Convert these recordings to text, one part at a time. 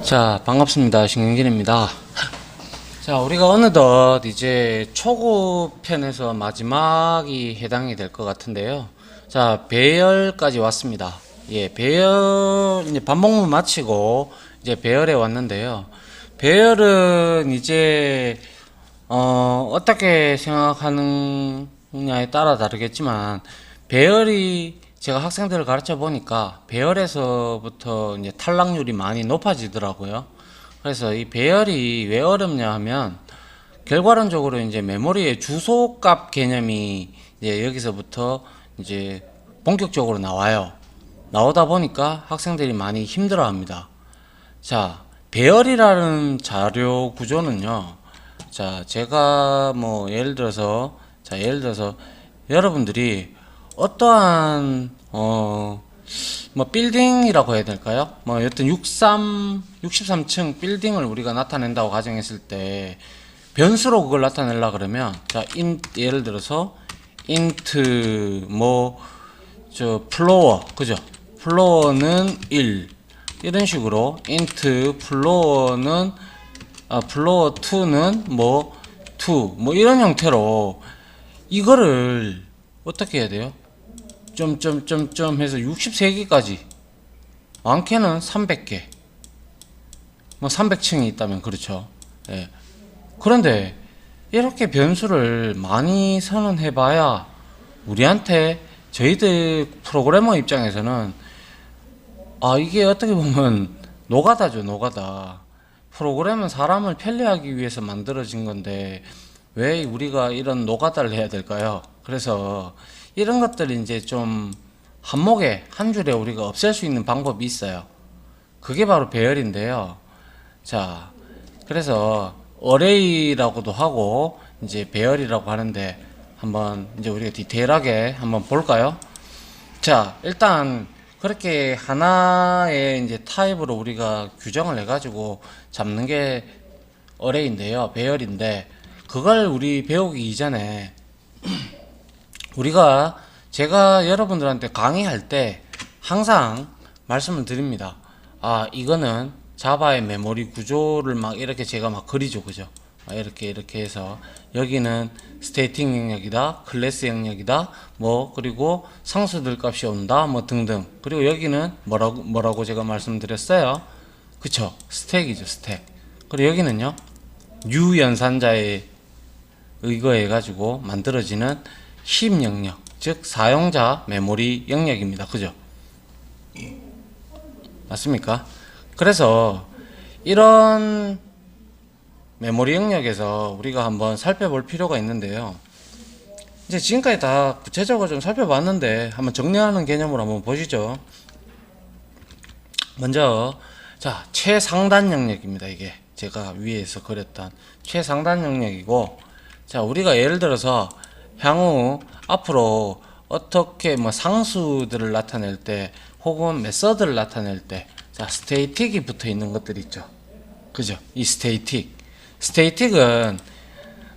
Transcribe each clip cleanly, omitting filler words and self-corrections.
자, 반갑습니다. 신경진입니다. 자, 우리가 어느덧 이제 초급 편에서 마지막이 해당이 될 것 같은데요. 자, 배열까지 왔습니다. 예, 배열, 이제 반복문 마치고 이제 배열에 왔는데요. 배열은 이제, 어떻게 생각하느냐에 따라 다르겠지만, 배열이 제가 학생들을 가르쳐 보니까 배열에서부터 이제 탈락률이 많이 높아지더라고요. 그래서 이 배열이 왜 어렵냐 하면 결과론적으로 이제 메모리의 주소값 개념이 이제 여기서부터 이제 본격적으로 나와요. 나오다 보니까 학생들이 많이 힘들어 합니다. 자, 배열이라는 자료 구조는요. 자, 제가 뭐 예를 들어서 여러분들이 어떠한 뭐 빌딩이라고 해야 될까요? 뭐 여튼 63층 빌딩을 우리가 나타낸다고 가정했을 때 변수로 그걸 나타내려 그러면 자, 예를 들어서 int 뭐 저 플로어 그죠? 플로어는 1 이런 식으로 int 플로어는 플로어 2는 뭐 2 뭐 이런 형태로 이거를 어떻게 해야 돼요? 점점점점 해서 63개까지 많게는 300개 뭐 300층이 있다면 그렇죠. 예. 그런데 이렇게 변수를 많이 선언해 봐야 우리한테 저희들 프로그래머 입장에서는 이게 어떻게 보면 노가다죠. 노가다. 프로그램은 사람을 편리하기 위해서 만들어진 건데 왜 우리가 이런 노가다를 해야 될까요? 그래서 이런 것들이 이제 좀 한목에 한 줄에 우리가 없앨 수 있는 방법이 있어요. 그게 바로 배열인데요. 자, 그래서 어레이라고도 하고 이제 배열이라고 하는데 한번 이제 우리가 디테일하게 한번 볼까요? 자, 일단 그렇게 하나의 이제 타입으로 우리가 규정을 해가지고 잡는 게 어레이인데요. 배열인데 그걸 우리 배우기 이전에 제가 여러분들한테 강의할 때 항상 말씀을 드립니다. 이거는 자바의 메모리 구조를 막 이렇게 제가 막 그리죠. 그죠? 이렇게 해서 여기는 스테이틱 영역이다, 클래스 영역이다, 뭐, 그리고 상수들 값이 온다, 뭐 등등. 그리고 여기는 뭐라고 제가 말씀드렸어요? 그쵸? 스택이죠, 스택. 그리고 여기는요, 유연산자에 의거해가지고 만들어지는 힙 영역, 즉 사용자 메모리 영역입니다. 그죠? 맞습니까? 그래서 이런 메모리 영역에서 우리가 한번 살펴볼 필요가 있는데요. 이제 지금까지 다 구체적으로 좀 살펴봤는데 한번 정리하는 개념으로 한번 보시죠. 먼저 자, 최상단 영역입니다. 이게 제가 위에서 그렸던 최상단 영역이고, 자, 우리가 예를 들어서 향후 앞으로 어떻게 뭐 상수들을 나타낼 때 혹은 메서드를 나타낼 때 자, 스테이틱이 붙어 있는 것들 있죠. 그죠? 이 스테이틱은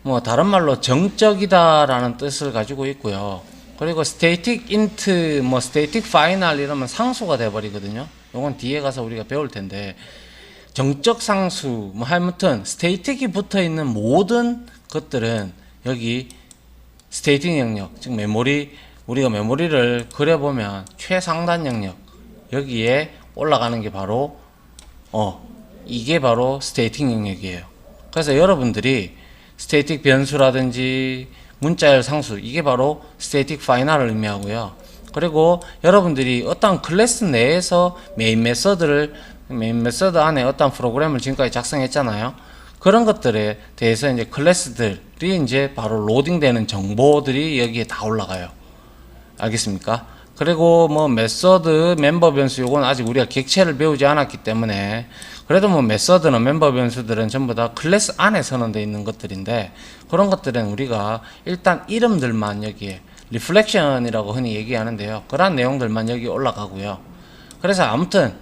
뭐 다른 말로 정적이다라는 뜻을 가지고 있고요. 그리고 스테이틱 인트 뭐 스테이틱 파이널 이러면 상수가 돼 버리거든요. 요건 뒤에 가서 우리가 배울 텐데, 정적 상수 뭐 아무튼 스테이틱이 붙어 있는 모든 것들은 여기 스테이틱 영역, 즉 메모리, 우리가 메모리를 그려보면 최상단 영역 여기에 올라가는 게 바로 이게 바로 스테이틱 영역이에요. 그래서 여러분들이 스테이틱 변수라든지 문자열 상수, 이게 바로 스테이틱 파이널을 의미하고요. 그리고 여러분들이 어떤 클래스 내에서 메인 메서드 안에 어떤 프로그램을 지금까지 작성했잖아요. 그런 것들에 대해서 이제 클래스들이 이제 바로 로딩되는 정보들이 여기에 다 올라가요. 알겠습니까? 그리고 뭐 메서드, 멤버 변수, 요건 아직 우리가 객체를 배우지 않았기 때문에, 그래도 뭐 메서드나 멤버 변수들은 전부 다 클래스 안에 선언되어 있는 것들인데, 그런 것들은 우리가 일단 이름들만 여기에 리플렉션이라고 흔히 얘기하는데요. 그런 내용들만 여기 올라가고요. 그래서 아무튼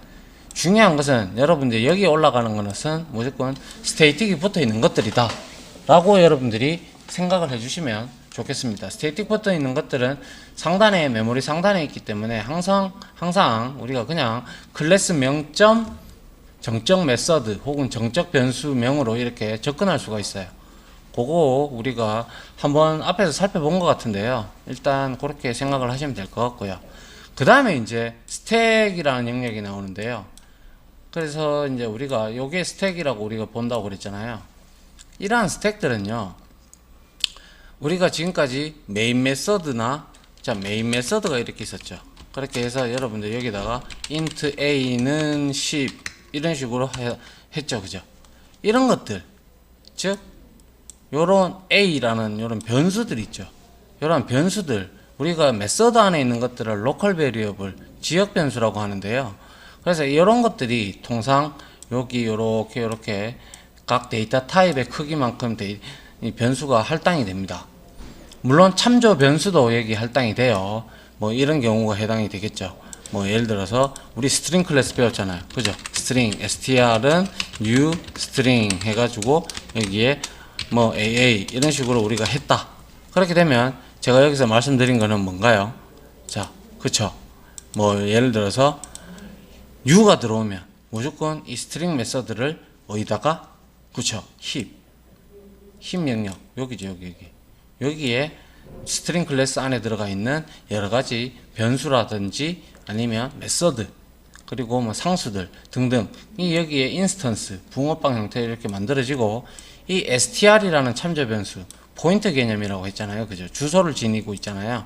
중요한 것은 여러분들이 여기 올라가는 것은 무조건 스테이틱이 붙어 있는 것들이다 라고 여러분들이 생각을 해주시면 좋겠습니다. 스테이틱 붙어 있는 것들은 상단에, 메모리 상단에 있기 때문에 항상 우리가 그냥 클래스 명점 정적 메서드 혹은 정적 변수명으로 이렇게 접근할 수가 있어요. 그거 우리가 한번 앞에서 살펴본 것 같은데요. 일단 그렇게 생각을 하시면 될 것 같고요. 그 다음에 이제 스택이라는 영역이 나오는데요. 그래서 이제 우리가 요게 스택이라고 우리가 본다고 그랬잖아요. 이러한 스택들은요, 우리가 지금까지 메인 메서드나, 자, 메인 메서드가 이렇게 있었죠. 그렇게 해서 여러분들 여기다가 int a는 10 이런 식으로 했죠. 그죠? 이런 것들, 즉 요런 a라는 요런 변수들 있죠. 요런 변수들, 우리가 메서드 안에 있는 것들을 로컬 베리어블, 지역 변수라고 하는데요. 그래서 이런 것들이 통상 여기 요렇게 각 데이터 타입의 크기만큼 이 변수가 할당이 됩니다. 물론 참조 변수도 여기 할당이 돼요. 뭐 이런 경우가 해당이 되겠죠. 뭐 예를 들어서 우리 스트링 클래스 배웠잖아요. 그죠? 스트링 str은 new string 해가지고 여기에 뭐 AA 이런 식으로 우리가 했다. 그렇게 되면 제가 여기서 말씀드린 거는 뭔가요? 자, 그쵸? 뭐 예를 들어서 new가 들어오면 무조건 이 스트링 메서드를 어디다가, 그쵸? 힙 명령 여기죠. 여기에 스트링 클래스 안에 들어가 있는 여러 가지 변수라든지 아니면 메서드 그리고 뭐 상수들 등등 이 여기에 인스턴스 붕어빵 형태로 이렇게 만들어지고, 이 str이라는 참조 변수 포인트 개념이라고 했잖아요. 그죠? 주소를 지니고 있잖아요.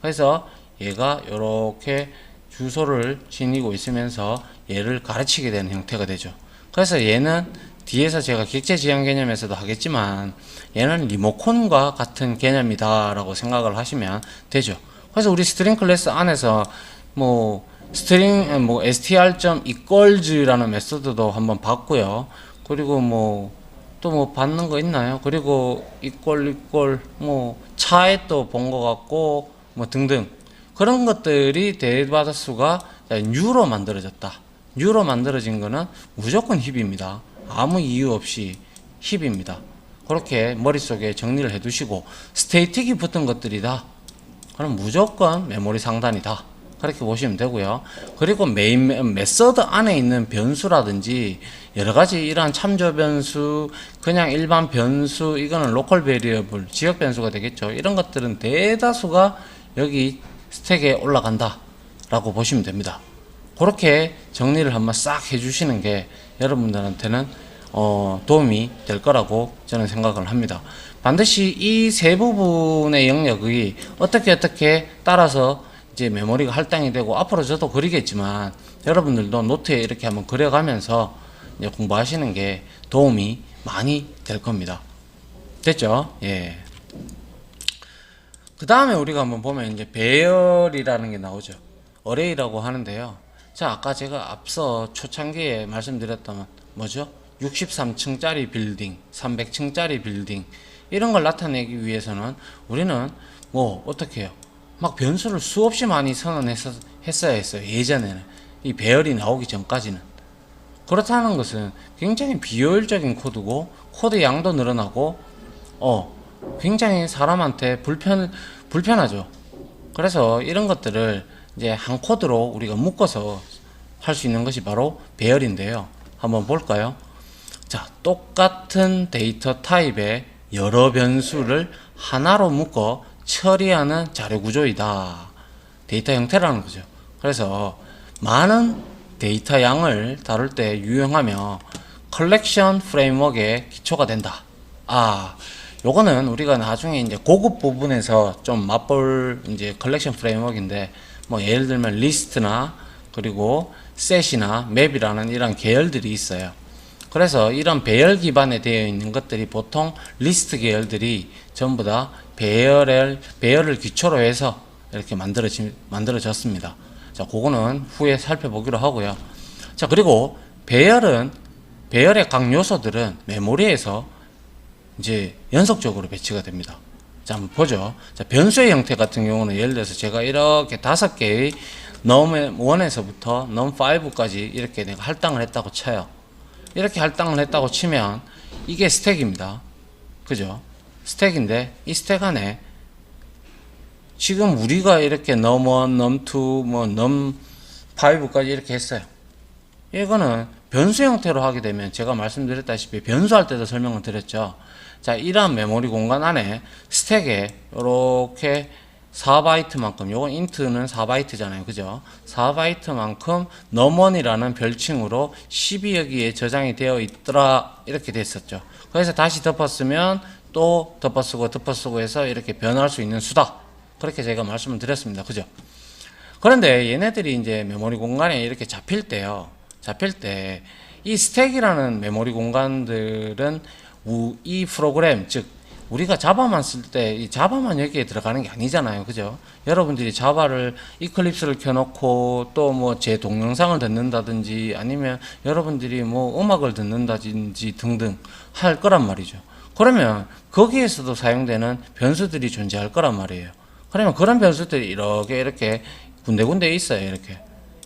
그래서 얘가 이렇게 주소를 지니고 있으면서 얘를 가르치게 되는 형태가 되죠. 그래서 얘는 뒤에서 제가 객체 지향 개념에서도 하겠지만 얘는 리모컨과 같은 개념이다 라고 생각을 하시면 되죠. 그래서 우리 스트링 클래스 안에서 뭐 스트링 뭐 str.equals라는 메소드도 한번 봤고요. 그리고 뭐 또 뭐 받는 거 있나요? 그리고 equal 뭐 차에 또 본 것 같고 뭐 등등 그런 것들이 대다수가 new로 만들어졌다. new로 만들어진 거는 무조건 힙입니다. 아무 이유 없이 힙입니다. 그렇게 머릿속에 정리를 해 두시고, 스테이틱이 붙은 것들이다. 그럼 무조건 메모리 상단이다. 그렇게 보시면 되고요. 그리고 메인 메서드 안에 있는 변수라든지 여러 가지 이러한 참조 변수, 그냥 일반 변수, 이거는 로컬 베리어블, 지역 변수가 되겠죠. 이런 것들은 대다수가 여기 스택에 올라간다 라고 보시면 됩니다. 그렇게 정리를 한번 싹 해주시는 게 여러분들한테는 도움이 될 거라고 저는 생각을 합니다. 반드시 이 세 부분의 영역이 어떻게 따라서 이제 메모리가 할당이 되고, 앞으로 저도 그리겠지만 여러분들도 노트에 이렇게 한번 그려가면서 이제 공부하시는 게 도움이 많이 될 겁니다. 됐죠? 예. 그 다음에 우리가 한번 보면 이제 배열이라는 게 나오죠. 어레이라고 하는데요. 자, 아까 제가 앞서 초창기에 말씀드렸던 뭐죠? 63층짜리 빌딩, 300층짜리 빌딩 이런 걸 나타내기 위해서는 우리는 뭐 어떻게 해요? 막 변수를 수없이 많이 선언했어야 했어요. 예전에는 이 배열이 나오기 전까지는. 그렇다는 것은 굉장히 비효율적인 코드고, 코드 양도 늘어나고 굉장히 사람한테 불편하죠. 그래서 이런 것들을 이제 한 코드로 우리가 묶어서 할 수 있는 것이 바로 배열인데요. 한번 볼까요? 자, 똑같은 데이터 타입의 여러 변수를 하나로 묶어 처리하는 자료 구조이다. 데이터 형태라는 거죠. 그래서 많은 데이터 양을 다룰 때 유용하며 컬렉션 프레임워크의 기초가 된다. 요거는 우리가 나중에 이제 고급 부분에서 좀 맛볼 이제 컬렉션 프레임워크인데, 뭐 예를 들면 리스트나 그리고 셋이나 맵이라는 이런 계열들이 있어요. 그래서 이런 배열 기반에 되어 있는 것들이 보통 리스트 계열들이 전부 다 배열을 기초로 해서 이렇게 만들어졌습니다. 자, 그거는 후에 살펴보기로 하고요. 자, 그리고 배열의 각 요소들은 메모리에서 이제 연속적으로 배치가 됩니다. 자, 한번 보죠. 자, 변수의 형태 같은 경우는 예를 들어서 제가 이렇게 5개의 num1에서부터 num5까지 이렇게 내가 할당을 했다고 쳐요. 이렇게 할당을 했다고 치면 이게 스택입니다. 그죠? 스택인데 이 스택 안에 지금 우리가 이렇게 num1, num2, 뭐 num5까지 이렇게 했어요. 이거는 변수 형태로 하게 되면 제가 말씀드렸다시피 변수할 때도 설명을 드렸죠. 자, 이러한 메모리 공간 안에 스택에 이렇게 4바이트만큼, 요건 인트는 4바이트잖아요. 그죠? 4바이트만큼 넘원이라는 별칭으로 10이 여기에 저장이 되어 있더라. 이렇게 됐었죠. 그래서 다시 덮었으면 또 덮어쓰고 해서 이렇게 변할 수 있는 수다. 그렇게 제가 말씀을 드렸습니다. 그죠? 그런데 얘네들이 이제 메모리 공간에 이렇게 잡힐 때요. 잡힐 때 이 스택이라는 메모리 공간들은 이 프로그램, 즉 우리가 자바만 쓸 때 이 자바만 여기에 들어가는 게 아니잖아요. 그죠? 여러분들이 자바를 이클립스를 켜놓고 또 뭐 제 동영상을 듣는다든지 아니면 여러분들이 뭐 음악을 듣는다든지 등등 할 거란 말이죠. 그러면 거기에서도 사용되는 변수들이 존재할 거란 말이에요. 그러면 그런 변수들이 이렇게 군데군데 있어요.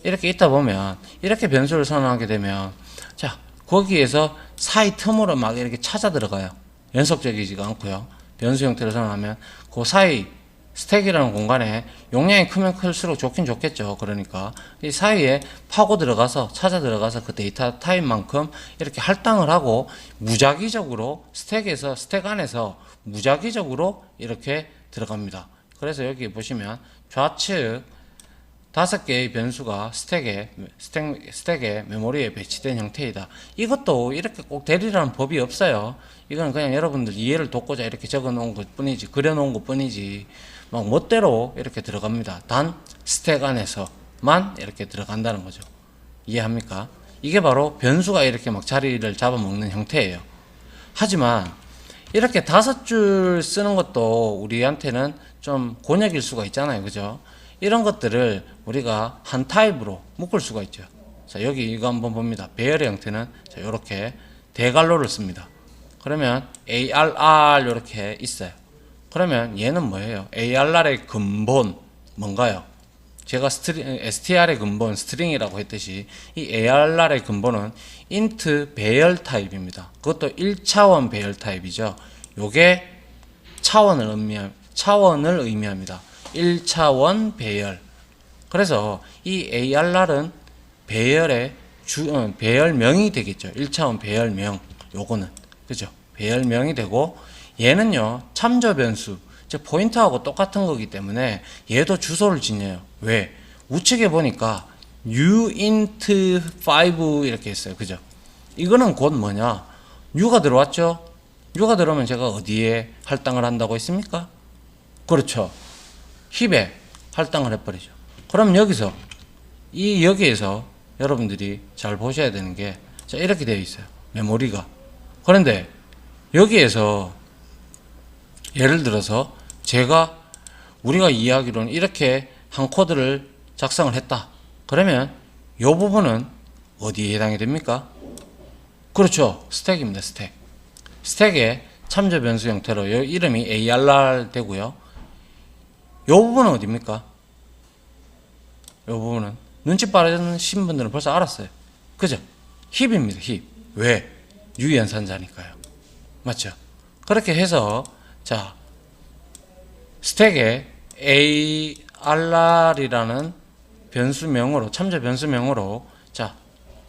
이렇게 있다 보면 이렇게 변수를 선언하게 되면 자, 거기에서 사이 틈으로 막 이렇게 찾아 들어가요. 연속적이지가 않고요. 변수 형태로 선언하면 그 사이 스택이라는 공간에 용량이 크면 클수록 좋긴 좋겠죠. 그러니까 이 사이에 파고 들어가서 찾아 들어가서 그 데이터 타입만큼 이렇게 할당을 하고 무작위적으로 스택 안에서 무작위적으로 이렇게 들어갑니다. 그래서 여기 보시면 좌측 5개의 변수가 스택에 메모리에 배치된 형태이다. 이것도 이렇게 꼭 되리라는 법이 없어요. 이건 그냥 여러분들 이해를 돕고자 이렇게 적어 놓은 것 뿐이지, 그려 놓은 것 뿐이지, 막 멋대로 이렇게 들어갑니다. 단 스택 안에서만 이렇게 들어간다는 거죠. 이해합니까? 이게 바로 변수가 이렇게 막 자리를 잡아먹는 형태예요. 하지만 이렇게 5줄 쓰는 것도 우리한테는 좀 곤욕일 수가 있잖아요. 그죠? 이런 것들을 우리가 한 타입으로 묶을 수가 있죠. 자, 여기 이거 한번 봅니다. 배열의 형태는 자, 이렇게 대괄호를 씁니다. 그러면 ARR 이렇게 있어요. 그러면 얘는 뭐예요? ARR의 근본 뭔가요? 제가 STR의 근본 스트링이라고 했듯이 이 ARR의 근본은 int 배열 타입입니다. 그것도 1차원 배열 타입이죠. 요게 차원을 의미합니다. 1차원 배열. 그래서 이 ARR은 배열의 배열명이 되겠죠. 1차원 배열명. 요거는. 그죠? 배열명이 되고, 얘는요, 참조 변수. 즉, 포인터하고 똑같은 거기 때문에 얘도 주소를 지녀요. 왜? 우측에 보니까 uint5 이렇게 했어요. 그죠? 이거는 곧 뭐냐? u가 들어왔죠? u가 들어오면 제가 어디에 할당을 한다고 했습니까? 그렇죠. 힙에 할당을 해버리죠. 그럼 여기에서 여러분들이 잘 보셔야 되는 게, 자, 이렇게 되어 있어요. 메모리가. 그런데 여기에서 예를 들어서 우리가 이해하기로는 이렇게 한 코드를 작성을 했다. 그러면 이 부분은 어디에 해당이 됩니까? 그렇죠. 스택입니다. 스택의 참조 변수 형태로 이름이 ARR 되고요. 이 부분은 어디입니까? 이 부분은 눈치 빠르신 분들은 벌써 알았어요. 그죠? 힙입니다. 힙. 왜? 유연산자니까요. 맞죠? 그렇게 해서 자, 스택에 ARR이라는 변수명으로, 참조 변수명으로 자,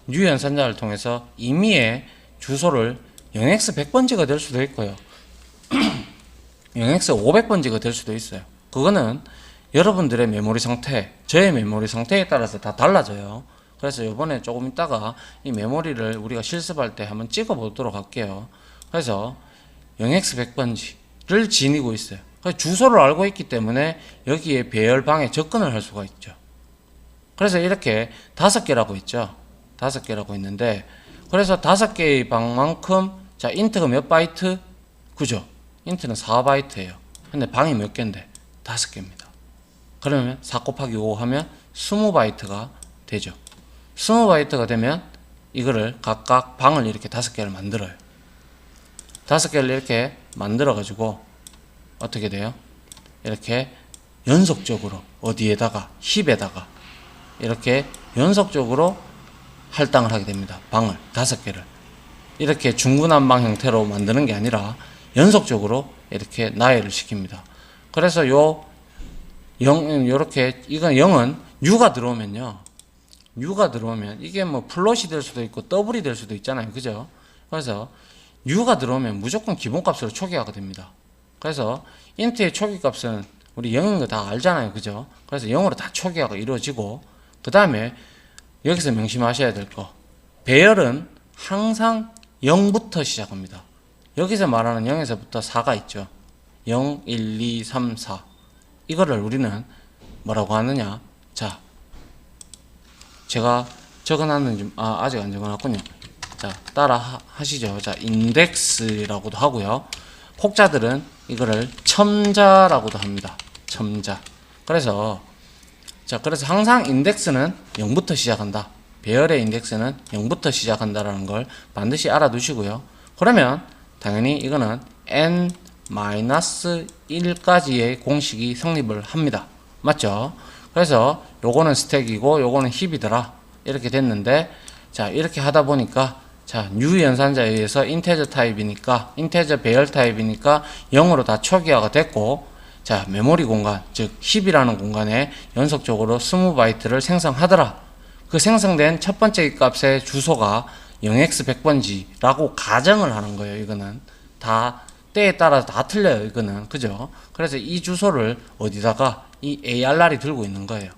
유연산자를 통해서 임의의 주소를 0x100번지가 될 수도 있고요. 0x500번지가 될 수도 있어요. 그거는 여러분들의 메모리 상태, 저의 메모리 상태에 따라서 다 달라져요. 그래서 이번에 조금 있다가 이 메모리를 우리가 실습할 때 한번 찍어 보도록 할게요. 그래서 0x100번지를 지니고 있어요. 그래서 주소를 알고 있기 때문에 여기에 배열방에 접근을 할 수가 있죠. 그래서 이렇게 5개라고 있죠. 5개라고 있는데, 그래서 5개의 방만큼, 자, 인트가 몇 바이트? 그죠? 인트는 4바이트예요. 근데 방이 몇 개인데? 5개입니다. 그러면 4 곱하기 5 하면 20바이트가 되죠. 20바이트가 되면 이거를 각각 방을 이렇게 5개를 만들어요. 5개를 이렇게 만들어 가지고 어떻게 돼요? 이렇게 연속적으로 어디에다가, 힙에다가 이렇게 연속적으로 할당을 하게 됩니다. 방을 5개를 이렇게 중구난방 형태로 만드는 게 아니라 연속적으로 이렇게 나열을 시킵니다. 그래서 요렇게 이건 0은 U가 들어오면요, U가 들어오면 이게 뭐 플롯이 될 수도 있고 더블이 될 수도 있잖아요. 그죠? 그래서 U가 들어오면 무조건 기본값으로 초기화가 됩니다. 그래서 int의 초기값은 우리 0인 거 다 알잖아요. 그죠? 그래서 0으로 다 초기화가 이루어지고, 그 다음에 여기서 명심하셔야 될 거, 배열은 항상 0부터 시작합니다. 여기서 말하는 0에서부터 4가 있죠. 0, 1, 2, 3, 4. 이거를 우리는 뭐라고 하느냐? 자, 제가 적어놨는지, 아직 안 적어놨군요. 자, 따라 하시죠. 자, 인덱스라고도 하고요. 혹자들은 이거를 첨자라고도 합니다. 첨자. 그래서 항상 인덱스는 0부터 시작한다. 배열의 인덱스는 0부터 시작한다라는 걸 반드시 알아두시고요. 그러면 당연히 이거는 n-1까지의 공식이 성립을 합니다. 맞죠? 그래서 요거는 스택이고 요거는 힙이더라. 이렇게 됐는데, 자, 이렇게 하다 보니까, 자, new 연산자에 의해서 인테저 타입이니까, 인테저 배열 타입이니까 0으로 다 초기화가 됐고, 자, 메모리 공간, 즉 힙이라는 공간에 연속적으로 20바이트를 생성하더라. 그 생성된 첫 번째 값의 주소가 0x100번지라고 가정을 하는 거예요. 이거는 다 때에 따라서 다 틀려요. 이거는. 그죠? 그래서 이 주소를 어디다가 이 ARR이 들고 있는 거예요.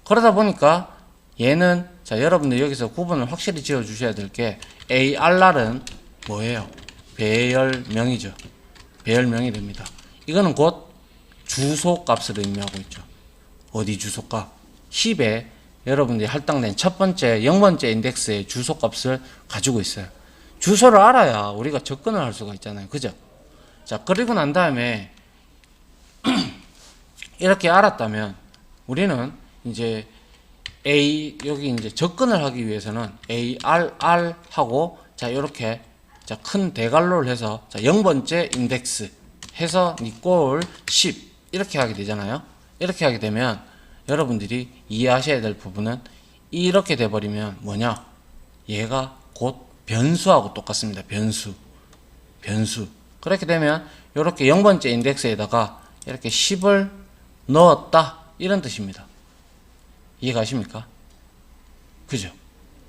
그러다 보니까 얘는, 자, 여러분들 여기서 구분을 확실히 지어 주셔야 될 게, ARR은 뭐예요? 배열명이죠. 배열명이 됩니다. 이거는 곧 주소 값을 의미하고 있죠. 어디 주소 값? 힙에 여러분들이 할당된 첫 번째 0번째 인덱스의 주소 값을 가지고 있어요. 주소를 알아야 우리가 접근을 할 수가 있잖아요. 그죠? 자, 그리고 난 다음에 이렇게 알았다면 우리는 이제 여기 이제 접근을 하기 위해서는 ARR 하고, 자, 이렇게, 자, 큰 대괄호를 해서, 자, 0번째 인덱스 해서 니꼴 10 이렇게 하게 되잖아요. 이렇게 하게 되면 여러분들이 이해하셔야 될 부분은, 이렇게 돼버리면 뭐냐? 얘가 곧 변수하고 똑같습니다. 변수. 그렇게 되면 이렇게 0번째 인덱스에다가 이렇게 10을 넣었다, 이런 뜻입니다. 이해가십니까? 그죠?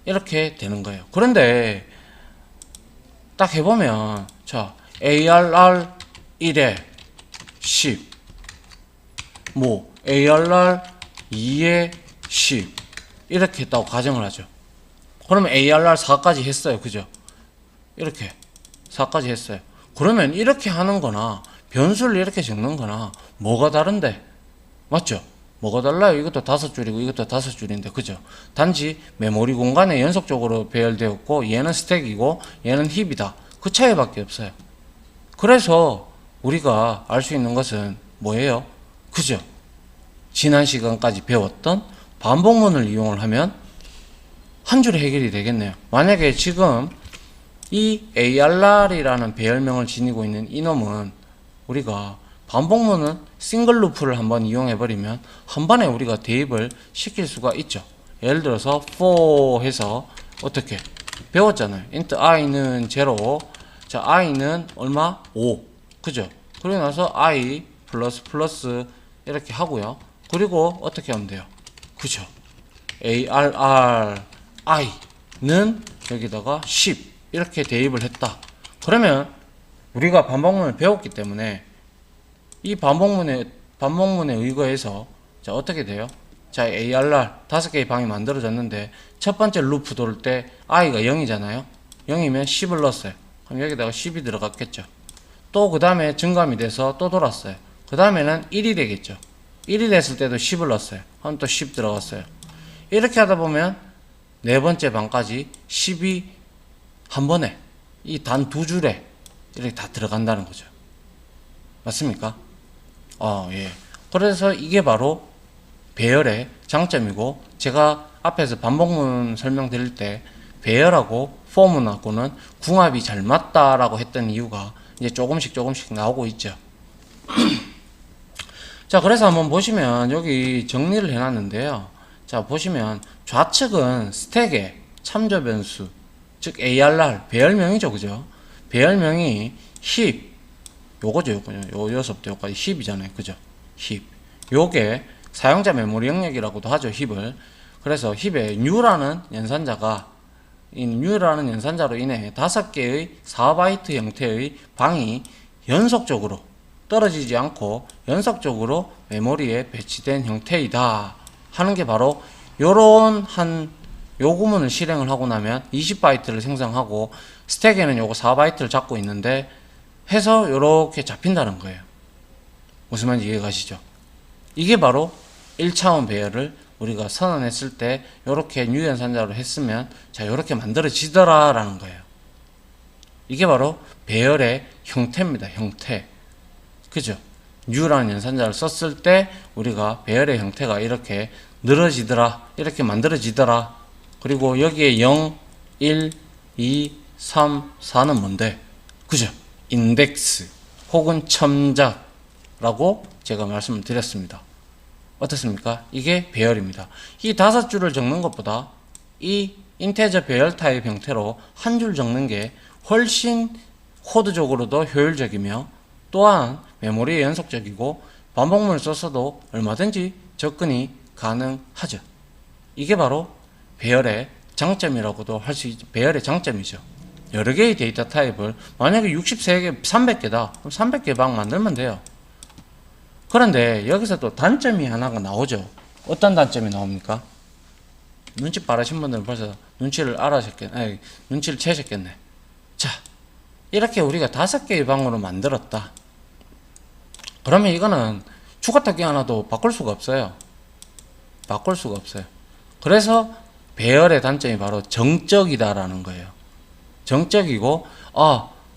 이렇게 되는 거예요. 그런데 딱 해보면, 자, ARR 1에 10, 뭐 ARR 2에 10 이렇게 했다고 가정을 하죠. 그러면 ARR 4까지 했어요. 그죠? 이렇게 4까지 했어요. 그러면 이렇게 하는 거나 변수를 이렇게 적는 거나 뭐가 다른데? 맞죠? 뭐가 달라요? 이것도 5줄이고 이것도 5줄인데, 그죠? 단지 메모리 공간에 연속적으로 배열되었고, 얘는 스택이고 얘는 힙이다. 그 차이밖에 없어요. 그래서 우리가 알 수 있는 것은 뭐예요? 그죠? 지난 시간까지 배웠던 반복문을 이용을 하면 한 줄에 해결이 되겠네요. 만약에 지금 이 ARR이라는 배열명을 지니고 있는 이놈은 우리가 반복문은 싱글 루프를 한번 이용해 버리면 한 번에 우리가 대입을 시킬 수가 있죠. 예를 들어서 for 해서 어떻게 배웠잖아요. int i는 0, 자, i는 얼마? 5. 그죠? 그리고 나서 i 플러스 이렇게 하고요. 그리고 어떻게 하면 돼요? 그죠? ARR i는 여기다가 10 이렇게 대입을 했다. 그러면 우리가 반복문을 배웠기 때문에 이 반복문에 의거해서, 자, 어떻게 돼요? 자, ARR 5개의 방이 만들어졌는데 첫 번째 루프 돌 때 i가 0이잖아요. 0이면 10을 넣었어요. 그럼 여기다가 10이 들어갔겠죠. 또 그 다음에 증감이 돼서 또 돌았어요. 그 다음에는 1이 되겠죠. 1이 됐을 때도 10을 넣었어요. 그럼 또 10 들어갔어요. 이렇게 하다 보면 네 번째 방까지 10이 한 번에 이 단 두 줄에 이렇게 다 들어간다는 거죠. 맞습니까? 예. 그래서 이게 바로 배열의 장점이고, 제가 앞에서 반복문 설명드릴 때 배열하고 포문하고는 궁합이 잘 맞다라고 했던 이유가 이제 조금씩 나오고 있죠. 자, 그래서 한번 보시면 여기 정리를 해놨는데요. 자, 보시면 좌측은 스택의 참조 변수, 즉 ARR 배열명이죠. 그죠? 배열명이 힙, 요거죠. 요 여기서부터 여기까지 힙이잖아요. 그죠? 힙. 요게 사용자 메모리 영역이라고도 하죠. 힙을. 그래서 힙의 new라는 연산자가 이 new라는 연산자로 인해 5개의 4바이트 형태의 방이 연속적으로 떨어지지 않고 연속적으로 메모리에 배치된 형태이다 하는 게 바로 요런 요 구문을 실행을 하고 나면 20바이트를 생성하고 스택에는 요거 4바이트를 잡고 있는데 해서 요렇게 잡힌다는 거예요. 무슨 말인지 이해가시죠? 이게 바로 1차원 배열을 우리가 선언했을 때 요렇게 뉴연산자로 했으면 자 요렇게 만들어지더라 라는 거예요. 이게 바로 배열의 형태입니다. 형태. 그죠? 뉴라는 연산자를 썼을 때 우리가 배열의 형태가 이렇게 늘어지더라, 이렇게 만들어지더라. 그리고 여기에 0, 1, 2, 3, 4는 뭔데? 그죠? 인덱스 혹은 첨자라고 제가 말씀을 드렸습니다. 어떻습니까? 이게 배열입니다. 이 5줄을 적는 것보다 이 인테저 배열 타입 형태로 한 줄 적는 게 훨씬 코드적으로도 효율적이며 또한 메모리에 연속적이고 반복문을 썼어도 얼마든지 접근이 가능하죠. 이게 바로 배열의 장점이라고도 할 수 있죠. 배열의 장점이죠. 여러 개의 데이터 타입을 만약에 63개, 300개다. 그럼 300개 방 만들면 돼요. 그런데 여기서 또 단점이 하나가 나오죠. 어떤 단점이 나옵니까? 눈치 빠르신 분들은 벌써 눈치를 눈치를 채셨겠네. 자, 이렇게 우리가 5개의 방으로 만들었다. 그러면 이거는 추가 타기 하나도 바꿀 수가 없어요. 바꿀 수가 없어요. 그래서 배열의 단점이 바로 정적이다라는 거예요. 정적이고,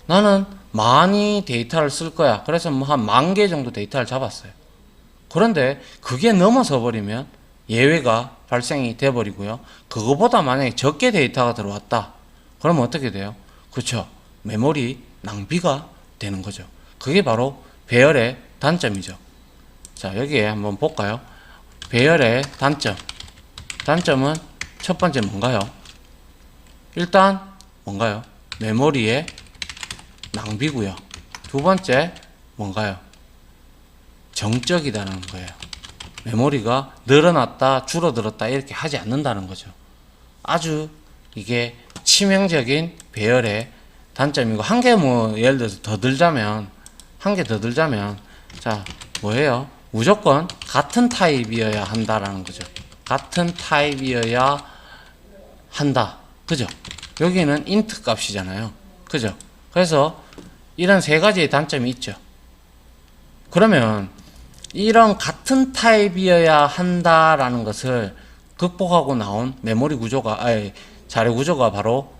나는 많이 데이터를 쓸 거야. 그래서 뭐 한 10,000개 정도 데이터를 잡았어요. 그런데 그게 넘어서 버리면 예외가 발생이 돼 버리고요. 그거보다 만약에 적게 데이터가 들어왔다. 그러면 어떻게 돼요? 그렇죠. 메모리 낭비가 되는 거죠. 그게 바로 배열의 단점이죠. 자, 여기에 한번 볼까요? 배열의 단점. 단점은 첫 번째 뭔가요? 일단 뭔가요? 메모리의 낭비고요. 두 번째 뭔가요? 정적이다는 거예요. 메모리가 늘어났다 줄어들었다 이렇게 하지 않는다는 거죠. 아주 이게 치명적인 배열의 단점이고, 한 개 뭐 예를 들어서 더 들자면 자 뭐예요? 무조건 같은 타입이어야 한다라는 거죠. 같은 타입이어야 한다. 그죠? 여기는 int 값이잖아요. 그죠? 그래서 이런 세 가지의 단점이 있죠. 그러면 이런 같은 타입이어야 한다라는 것을 극복하고 나온 메모리 구조가, 자료 구조가 바로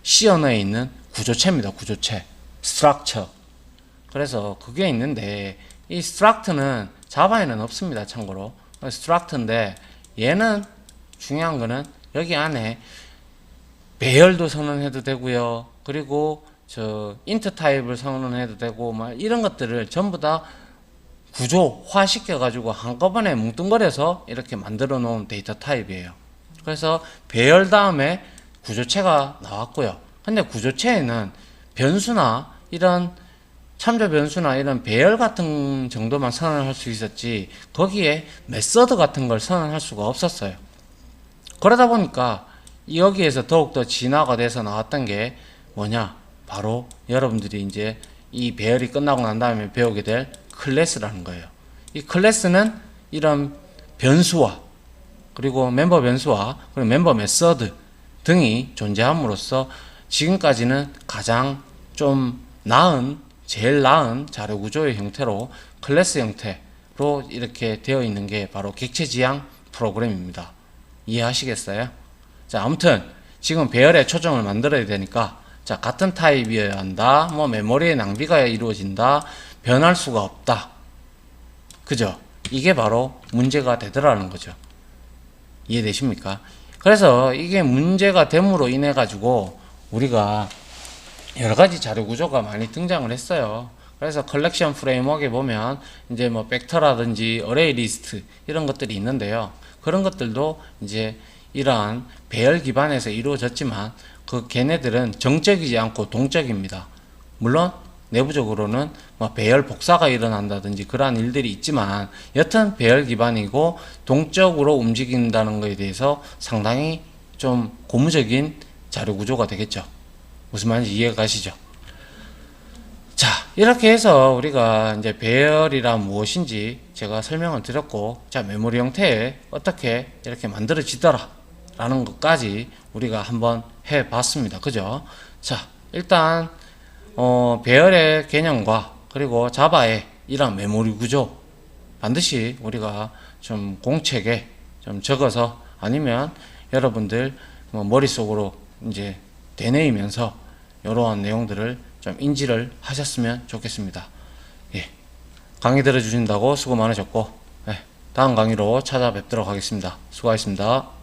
C 언어에 있는 구조체입니다. 구조체, structure. 그래서 그게 있는데 이 struct는 자바에는 없습니다. 참고로 struct인데 얘는 중요한 거는 여기 안에 배열도 선언해도 되고요. 그리고 int 타입을 선언해도 되고 막 이런 것들을 전부 다 구조화 시켜가지고 한꺼번에 뭉뚱거려서 이렇게 만들어 놓은 데이터 타입이에요. 그래서 배열 다음에 구조체가 나왔고요. 근데 구조체에는 변수나 이런 참조 변수나 이런 배열 같은 정도만 선언할 수 있었지 거기에 메서드 같은 걸 선언할 수가 없었어요. 그러다 보니까 여기에서 더욱더 진화가 돼서 나왔던 게 뭐냐? 바로 여러분들이 이제 이 배열이 끝나고 난 다음에 배우게 될 클래스라는 거예요. 이 클래스는 이런 변수와 그리고 멤버 변수와 그리고 멤버 메서드 등이 존재함으로써 지금까지는 가장 좀 제일 나은 자료 구조의 형태로 클래스 형태로 이렇게 되어 있는 게 바로 객체 지향 프로그램입니다. 이해하시겠어요? 자, 아무튼 지금 배열에 초점을 만들어야 되니까 자, 같은 타입이어야 한다. 뭐 메모리의 낭비가 이루어진다. 변할 수가 없다. 그죠? 이게 바로 문제가 되더라는 거죠. 이해되십니까? 그래서 이게 문제가 됨으로 인해 가지고 우리가 여러 가지 자료 구조가 많이 등장을 했어요. 그래서 컬렉션 프레임워크에 보면 이제 뭐 벡터라든지 어레이 리스트 이런 것들이 있는데요. 그런 것들도 이제 이러한 배열 기반에서 이루어졌지만 그 걔네들은 정적이지 않고 동적입니다. 물론 내부적으로는 뭐 배열 복사가 일어난다든지 그러한 일들이 있지만 여튼 배열 기반이고 동적으로 움직인다는 것에 대해서 상당히 좀 고무적인 자료 구조가 되겠죠. 무슨 말인지 이해가 가시죠? 자, 이렇게 해서 우리가 이제 배열이란 무엇인지 제가 설명을 드렸고, 자, 메모리 형태에 어떻게 이렇게 만들어지더라 라는 것까지 우리가 한번 해 봤습니다. 그죠? 자, 일단 배열의 개념과 그리고 자바의 이런 메모리 구조 반드시 우리가 좀 공책에 좀 적어서 아니면 여러분들 뭐 머릿속으로 이제 되뇌이면서 이러한 내용들을 좀 인지를 하셨으면 좋겠습니다. 예. 강의 들어주신다고 수고 많으셨고, 예. 다음 강의로 찾아뵙도록 하겠습니다. 수고하셨습니다.